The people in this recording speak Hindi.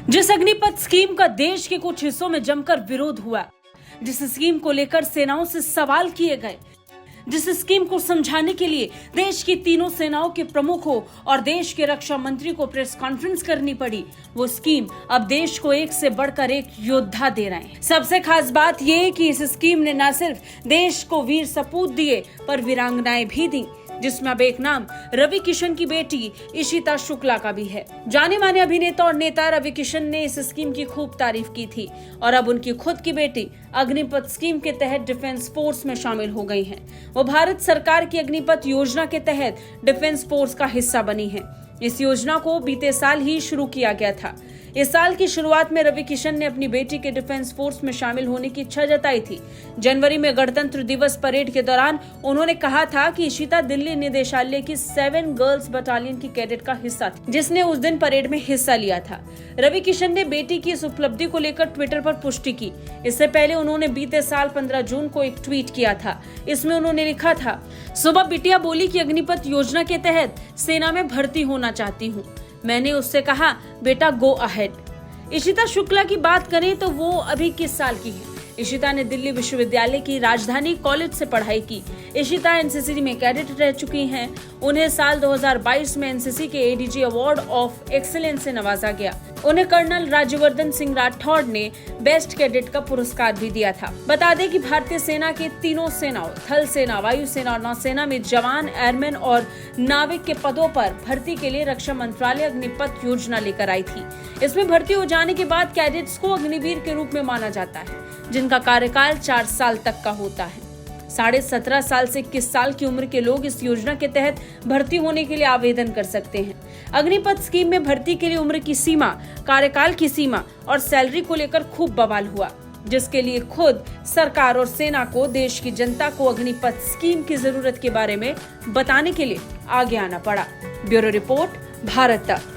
जिस अग्निपथ स्कीम का देश के कुछ हिस्सों में जमकर विरोध हुआ, जिस स्कीम को लेकर सेनाओं से सवाल किए गए, जिस स्कीम को समझाने के लिए देश की तीनों सेनाओं के प्रमुखों और देश के रक्षा मंत्री को प्रेस कॉन्फ्रेंस करनी पड़ी, वो स्कीम अब देश को एक से बढ़कर एक योद्धा दे रहे हैं। सबसे खास बात ये कि इस स्कीम ने न सिर्फ देश को वीर सपूत दिए पर वीरांगनाएं भी दी, जिसमें अब एक नाम रवि किशन की बेटी इशिता शुक्ला का भी है। जाने माने अभिनेता और नेता रवि किशन ने इस स्कीम की खूब तारीफ की थी और अब उनकी खुद की बेटी अग्निपथ स्कीम के तहत डिफेंस फोर्स में शामिल हो गई हैं। वो भारत सरकार की अग्निपथ योजना के तहत डिफेंस फोर्स का हिस्सा बनी है। इस योजना को बीते साल ही शुरू किया गया था। इस साल की शुरुआत में रवि किशन ने अपनी बेटी के डिफेंस फोर्स में शामिल होने की इच्छा जताई थी। जनवरी में गणतंत्र दिवस परेड के दौरान उन्होंने कहा था कि इशिता दिल्ली निदेशालय की 7 गर्ल्स बटालियन की कैडेट का हिस्सा थी, जिसने उस दिन परेड में हिस्सा लिया था। रवि किशन ने बेटी की इस उपलब्धि को लेकर ट्विटर पर पुष्टि की। इससे पहले उन्होंने बीते साल 15 जून को एक ट्वीट किया था। इसमें उन्होंने लिखा था, सुबह बिटिया बोली कि अग्निपथ योजना के तहत सेना में भर्ती होना चाहती हूँ। मैंने उससे कहा, बेटा गो अहेड। इशिता शुक्ला की बात करें तो वो अभी किस साल की है? इशिता ने दिल्ली विश्वविद्यालय की राजधानी कॉलेज से पढ़ाई की। इशिता एनसीसी में कैडेट रह चुकी हैं। उन्हें साल 2022 में एनसीसी के एडीजी अवार्ड ऑफ एक्सीलेंस से नवाजा गया। उन्हें कर्नल राज्यवर्धन सिंह राठौड़ ने बेस्ट कैडेट का पुरस्कार भी दिया था। बता दें कि भारतीय सेना के तीनों सेनाओं, थल सेना, वायु सेना और नौसेना में जवान, एयरमैन और नाविक के पदों पर भर्ती के लिए रक्षा मंत्रालय अग्निपथ योजना लेकर आई थी। इसमें भर्ती हो जाने के बाद कैडेट्स को अग्निवीर के रूप में माना जाता है, जिनका कार्यकाल 4 साल तक का होता है। 17.5 साल से 21 साल की उम्र के लोग इस योजना के tहत भर्ती होने के लिए आवेदन कर सकते हैं। अग्निपथ स्कीम में भर्ती के लिए उम्र की सीमा, कार्यकाल की सीमा और सैलरी को लेकर खूब बवाल हुआ, जिसके लिए खुद सरकार और सेना को देश की जनता को अग्निपथ स्कीम की जरूरत के बारे में बताने के लिए आगे आना पड़ा। ब्यूरो रिपोर्ट, भारत तक।